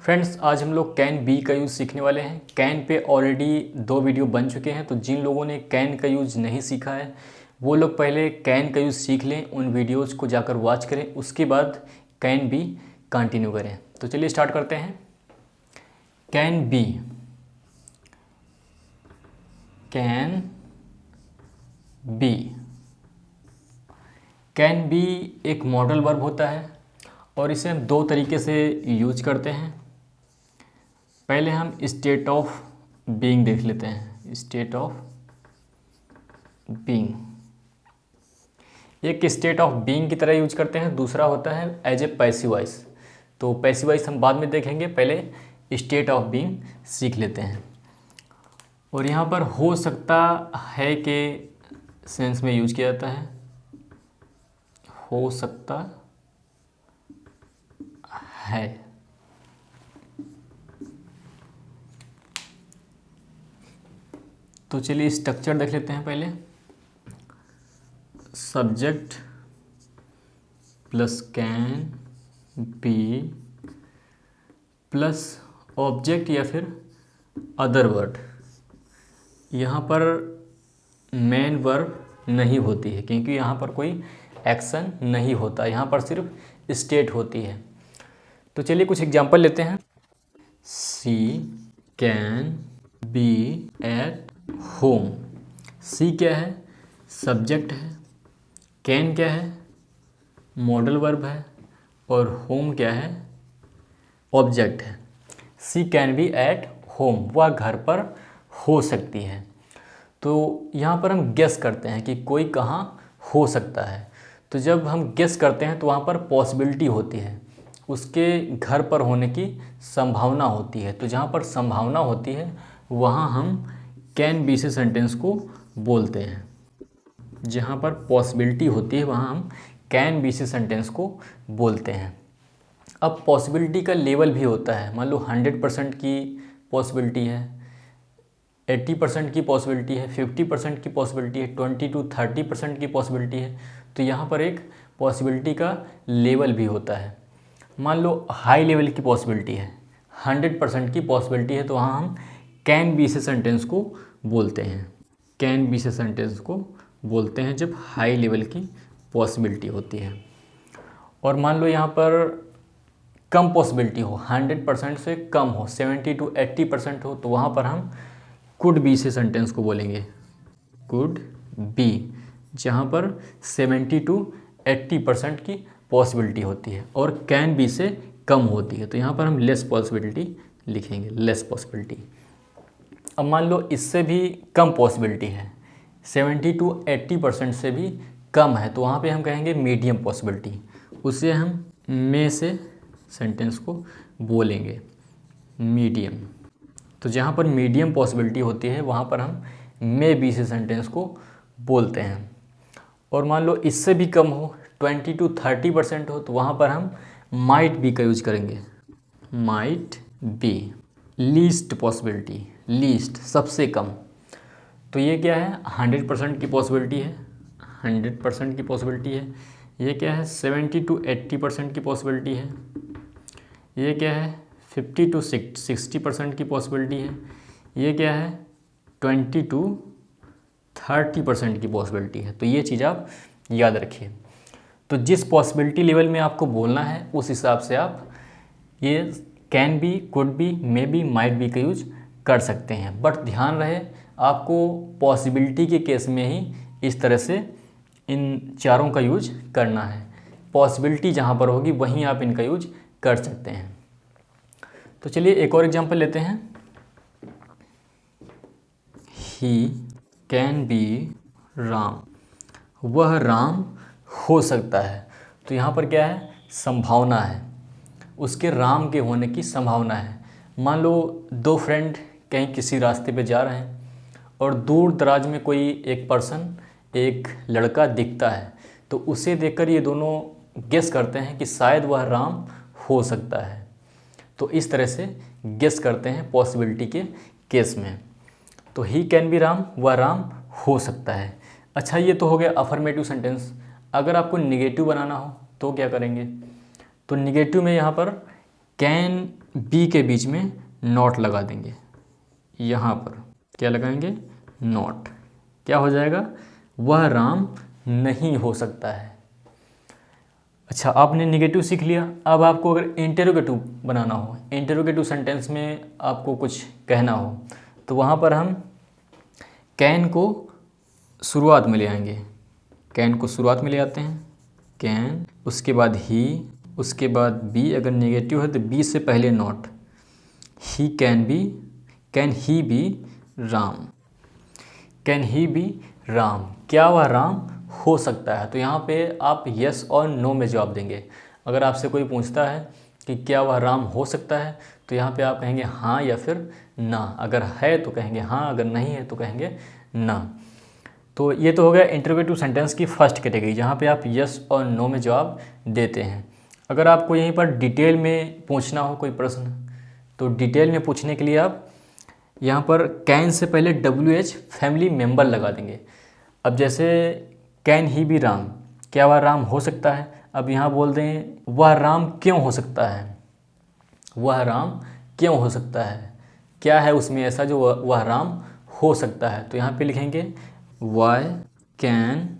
Friends, आज हम लोग कैन बी का यूज़ सीखने वाले हैं। कैन पे ऑलरेडी 2 वीडियो बन चुके हैं, तो जिन लोगों ने कैन का यूज़ नहीं सीखा है वो लोग पहले कैन का यूज़ सीख लें, उन वीडियोस को जाकर वॉच करें, उसके बाद कैन बी कंटिन्यू करें। तो चलिए स्टार्ट करते हैं। Can be, can be, can be एक मॉडल वर्ब होता है और इसे हम 2 तरीके से यूज करते हैं। पहले हम स्टेट ऑफ बीइंग देख लेते हैं। स्टेट ऑफ बीइंग एक स्टेट ऑफ बीइंग की तरह यूज करते हैं, दूसरा होता है एज ए पैसिव वॉइस। तो पैसिव वॉइस हम बाद में देखेंगे, पहले स्टेट ऑफ बीइंग सीख लेते हैं। और यहाँ पर हो सकता है के सेंस में यूज किया जाता है। हो सकता है। तो चलिए स्ट्रक्चर देख लेते हैं पहले। Subject plus can be plus object या फिर अदर वर्ड। यहाँ पर मेन वर्ब नहीं होती है क्योंकि यहाँ पर कोई एक्शन नहीं होता, यहाँ पर सिर्फ स्टेट होती है। तो चलिए कुछ एग्जांपल लेते हैं। सी कैन बी एट होम। सी क्या है? सब्जेक्ट है। कैन क्या है? मॉडल वर्ब है। और होम क्या है? ऑब्जेक्ट है। सी कैन बी एट होम, वह घर पर हो सकती है। तो यहाँ पर हम गेस करते हैं कि कोई कहाँ हो सकता है। तो जब हम गेस करते हैं तो वहाँ पर पॉसिबिलिटी होती है, उसके घर पर होने की संभावना होती है। तो जहाँ पर संभावना होती है वहाँ हम कैन बी से सेंटेंस को बोलते हैं। जहाँ पर पॉसिबिलिटी होती है वहाँ हम कैन बी से सेंटेंस को बोलते हैं। अब पॉसिबिलिटी का लेवल भी होता है। मान लो 100% की पॉसिबिलिटी है, 80% की पॉसिबिलिटी है, 50% की पॉसिबिलिटी है, 20 to 30% की पॉसिबिलिटी है। तो यहाँ पर एक पॉसिबिलिटी का लेवल भी होता है। मान लो हाई लेवल की पॉसिबिलिटी है, 100% की पॉसिबिलिटी है, तो वहाँ हम कैन बी से सेंटेंस को बोलते हैं। कैन बी से सेंटेंस को बोलते हैं जब हाई लेवल की पॉसिबिलिटी होती है। और मान लो यहाँ पर कम पॉसिबिलिटी हो, 100% से कम हो, 70 to 80% हो, तो वहाँ पर हम कुड बी से सेंटेंस को बोलेंगे। कुड बी, जहाँ पर 70 to 80% की पॉसिबिलिटी होती है और कैन बी से कम होती है, तो यहाँ पर हम लेस पॉसिबिलिटी लिखेंगे, लेस पॉसिबिलिटी। अब मान लो इससे भी कम पॉसिबिलिटी है, 70 to 80% से भी कम है, तो वहाँ पे हम कहेंगे मीडियम पॉसिबिलिटी। उसे हम मे से सेंटेंस को बोलेंगे, मीडियम। तो जहाँ पर मीडियम पॉसिबिलिटी होती है वहाँ पर हम मे बी से सेंटेंस को बोलते हैं। और मान लो इससे भी कम हो, 20 to 30% हो, तो वहाँ पर हम माइट बी का यूज करेंगे। Might be. Least possibility, least सबसे कम। तो ये क्या है? 100% की पॉसिबिलिटी है, 100% की पॉसिबिलिटी है। ये क्या है? 70 to 80% की पॉसिबिलिटी है। ये क्या है? 50 to 60% की पॉसिबिलिटी है। ये क्या है? 20 to 30% की पॉसिबिलिटी है। तो ये चीज़ आप याद रखिए। तो जिस पॉसिबिलिटी लेवल में आपको बोलना है उस हिसाब से आप ये can be, could be, may be, might be का यूज कर सकते हैं। बट ध्यान रहे आपको पॉसिबिलिटी के केस में ही इस तरह से इन चारों का यूज करना है। पॉसिबिलिटी जहाँ पर होगी वहीं आप इनका यूज कर सकते हैं। तो चलिए एक और एग्जांपल लेते हैं। ही कैन बी राम, वह राम हो सकता है। तो यहाँ पर क्या है? संभावना है, उसके राम के होने की संभावना है। मान लो 2 फ्रेंड कहीं किसी रास्ते पे जा रहे हैं और दूर दराज में कोई एक पर्सन, एक लड़का दिखता है, तो उसे देखकर ये दोनों गेस करते हैं कि शायद वह राम हो सकता है। तो इस तरह से गेस करते हैं पॉसिबिलिटी के केस में। तो ही कैन बी राम, वह राम हो सकता है। अच्छा, ये तो हो गया अफर्मेटिव सेंटेंस। अगर आपको निगेटिव बनाना हो तो क्या करेंगे? तो निगेटिव में यहाँ पर कैन बी के बीच में नॉट लगा देंगे। यहाँ पर क्या लगाएंगे? नॉट। क्या हो जाएगा? वह राम नहीं हो सकता है। अच्छा, आपने निगेटिव सीख लिया। अब आपको अगर इंटरोगेटिव बनाना हो, इंटरोगेटिव सेंटेंस में आपको कुछ कहना हो, तो वहाँ पर हम कैन को शुरुआत में ले आएंगे। कैन को शुरुआत में ले आते हैं, कैन, उसके बाद ही, उसके बाद बी। अगर नेगेटिव है तो बी से पहले not. He can he be Ram. Can he be Ram, क्या वह राम हो सकता है? तो यहाँ पे आप यस और नो में जवाब देंगे। अगर आपसे कोई पूछता है कि क्या वह राम हो सकता है, तो यहाँ पे आप कहेंगे हाँ या फिर ना। अगर है तो कहेंगे हाँ, अगर नहीं है तो कहेंगे ना। तो ये तो हो गया इंटरोगेटिव सेंटेंस की फर्स्ट कैटेगरी, जहाँ पे आप यस और नो में जवाब देते हैं। अगर आपको यहीं पर डिटेल में पूछना हो कोई प्रश्न, तो डिटेल में पूछने के लिए आप यहाँ पर कैन से पहले WH फैमिली मेंबर लगा देंगे। अब जैसे कैन ही बी राम, क्या वह राम हो सकता है? अब यहाँ बोल दें वह राम क्यों हो सकता है? वह राम क्यों हो सकता है? क्या है उसमें ऐसा जो वह राम हो सकता है? तो यहाँ पे लिखेंगे why can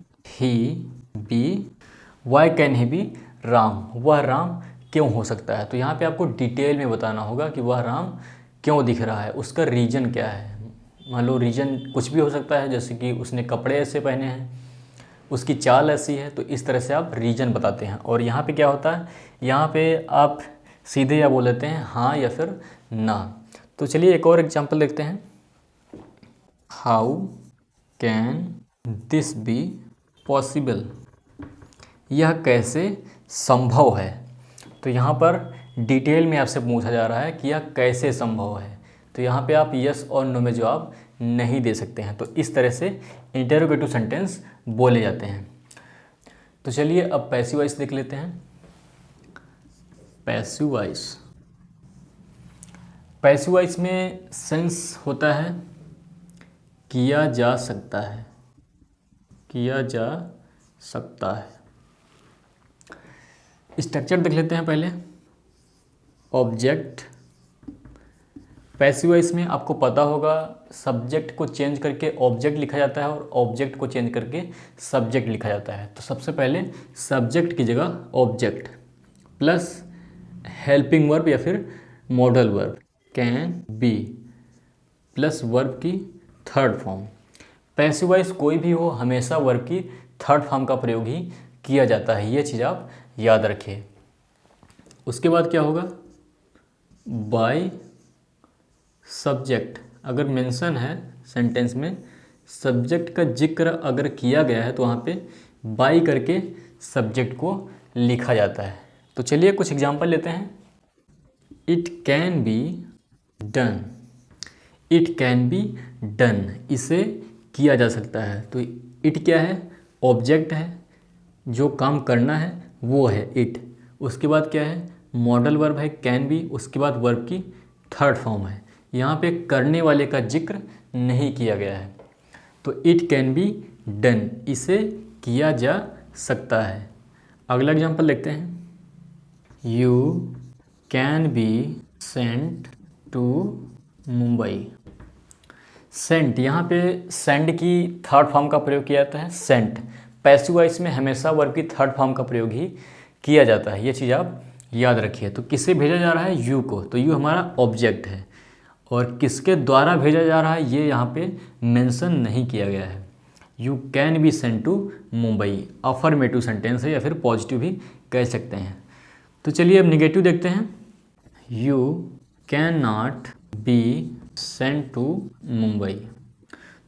he be Ram, वह राम क्यों हो सकता है? तो यहाँ पे आपको डिटेल में बताना होगा कि वह राम क्यों दिख रहा है, उसका रीज़न क्या है। मान लो रीज़न कुछ भी हो सकता है, जैसे कि उसने कपड़े ऐसे पहने हैं, उसकी चाल ऐसी है, तो इस तरह से आप रीज़न बताते हैं। और यहाँ पे क्या होता है, यहाँ पे आप सीधे या बोल देते हैं हाँ या फिर ना। तो चलिए एक और एग्जांपल देखते हैं। How can this be possible, यह कैसे संभव है? तो यहाँ पर डिटेल में आपसे पूछा जा रहा है कि यह कैसे संभव है। तो यहाँ पे आप यस और नो में जवाब नहीं दे सकते हैं। तो इस तरह से इंटरोगेटिव सेंटेंस बोले जाते हैं। तो चलिए अब पैसिव वॉइस देख लेते हैं। पैसिव वॉइस में सेंस होता है किया जा सकता है, किया जा सकता है। स्ट्रक्चर देख लेते हैं पहले। ऑब्जेक्ट, पैसिव वॉइस में आपको पता होगा सब्जेक्ट को चेंज करके ऑब्जेक्ट लिखा जाता है और ऑब्जेक्ट को चेंज करके सब्जेक्ट लिखा जाता है। तो सबसे पहले सब्जेक्ट की जगह ऑब्जेक्ट प्लस हेल्पिंग वर्ब या फिर modal verb can be plus verb की थर्ड फॉर्म। पैसिव वॉइस कोई भी हो, हमेशा वर्ब की थर्ड फॉर्म का प्रयोग ही किया जाता है, ये चीज़ आप याद रखिए। उसके बाद क्या होगा, बाय सब्जेक्ट। अगर मेंशन है सेंटेंस में, सब्जेक्ट का जिक्र अगर किया गया है तो वहाँ पे बाय करके सब्जेक्ट को लिखा जाता है। तो चलिए कुछ एग्जांपल लेते हैं। It can be done, it can be done, इसे किया जा सकता है। तो इट क्या है, ऑब्जेक्ट है, जो काम करना है वो है इट। उसके बाद क्या है, मॉडल वर्ब है कैन बी, उसके बाद वर्ब की थर्ड फॉर्म है। यहाँ पे करने वाले का जिक्र नहीं किया गया है। तो इट कैन बी डन, इसे किया जा सकता है। अगला एग्जांपल देखते हैं। You can be sent to Mumbai. Sent, यहाँ पे सेंड की थर्ड फॉर्म का प्रयोग किया जाता है, सेंट। पैसिव वॉइस में हमेशा वर्ब की थर्ड फॉर्म का प्रयोग ही किया जाता है, ये चीज़ आप याद रखिए। तो किसे भेजा जा रहा है, यू को। तो यू हमारा ऑब्जेक्ट है और किसके द्वारा भेजा जा रहा है ये यहाँ पे मेंशन नहीं किया गया है। You can be sent to Mumbai affirmative sentence है या फिर पॉजिटिव भी कह सकते हैं। तो चलिए अब निगेटिव देखते हैं। You can not be sent to Mumbai.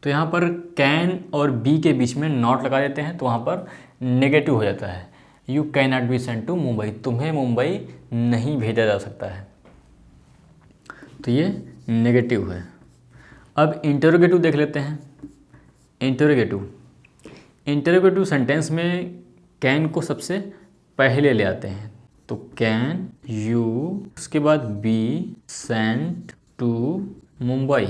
तो यहाँ पर कैन और बी के बीच में नॉट लगा देते हैं, तो वहाँ पर नेगेटिव हो जाता है। You can not be sent to Mumbai, तुम्हें मुंबई नहीं भेजा जा सकता है, तो ये नेगेटिव है। अब इंटरोगेटिव देख लेते हैं। इंटरोगेटिव सेंटेंस में कैन को सबसे पहले ले आते हैं। तो कैन यू, उसके बाद बी सेंट टू मुंबई,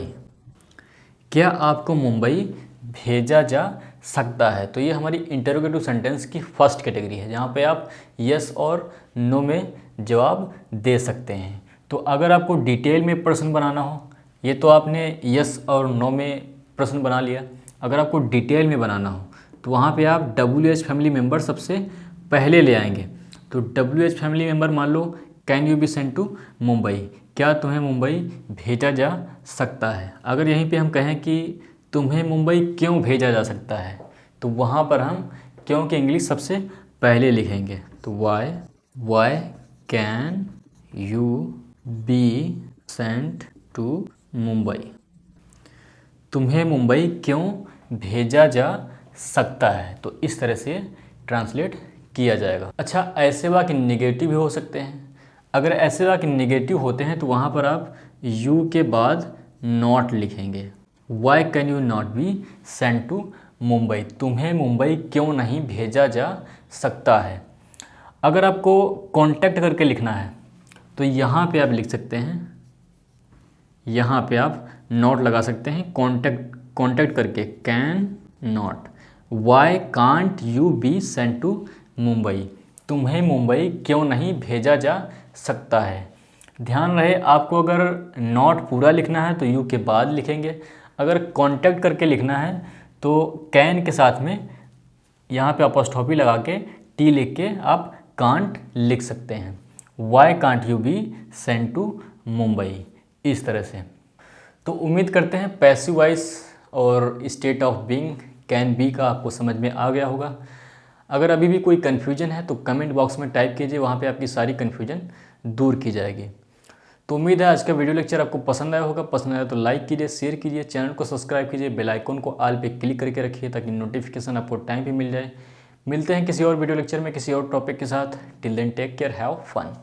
क्या आपको मुंबई भेजा जा सकता है? तो ये हमारी इंटरोगेटिव सेंटेंस की फर्स्ट कैटेगरी है, जहाँ पे आप यस और नो में जवाब दे सकते हैं। तो अगर आपको डिटेल में प्रश्न बनाना हो, ये तो आपने यस और नो में प्रश्न बना लिया, अगर आपको डिटेल में बनाना हो तो वहाँ पे आप WH फैमिली मेम्बर सबसे पहले ले आएंगे। तो WH फैमिली मेम्बर मान लो, can you be send to Mumbai, क्या तुम्हें मुंबई भेजा जा सकता है। अगर यहीं पे हम कहें कि तुम्हें मुंबई क्यों भेजा जा सकता है, तो वहाँ पर हम क्यों की इंग्लिश सबसे पहले लिखेंगे। तो why can you be sent to Mumbai, तुम्हें मुंबई क्यों भेजा जा सकता है। तो इस तरह से ट्रांसलेट किया जाएगा। अच्छा, ऐसे वाक्य निगेटिव भी हो सकते हैं। अगर ऐसे वाक्य निगेटिव होते हैं तो वहाँ पर आप यू के बाद नॉट लिखेंगे। Why can you not be sent to Mumbai, तुम्हें मुंबई क्यों नहीं भेजा जा सकता है। अगर आपको कॉन्टैक्ट करके लिखना है तो यहाँ पे आप लिख सकते हैं, यहाँ पे आप नॉट लगा सकते हैं, कॉन्टैक्ट करके can not. Why can't you be sent to Mumbai, तुम्हें मुंबई क्यों नहीं भेजा जा सकता है। ध्यान रहे, आपको अगर नॉट पूरा लिखना है तो यू के बाद लिखेंगे, अगर कॉन्टैक्ट करके लिखना है तो कैन के साथ में यहाँ पे अपॉस्ट्रोफी लगा के टी लिख के आप कांट लिख सकते हैं। Why can't you be sent to Mumbai, इस तरह से। तो उम्मीद करते हैं पैसिव वॉइस और state of being can be का आपको समझ में आ गया होगा। अगर अभी भी कोई कन्फ्यूजन है तो कमेंट बॉक्स में टाइप कीजिए, वहाँ पे आपकी सारी कन्फ्यूजन दूर की जाएगी। तो उम्मीद है आज का वीडियो लेक्चर आपको पसंद आया होगा। पसंद आया तो लाइक कीजिए, शेयर कीजिए, चैनल को सब्सक्राइब कीजिए, बेल आइकन को ऑल पे क्लिक करके रखिए ताकि नोटिफिकेशन आपको टाइम पे मिल जाए। मिलते हैं किसी और वीडियो लेक्चर में किसी और टॉपिक के साथ। Till then take care, have fun.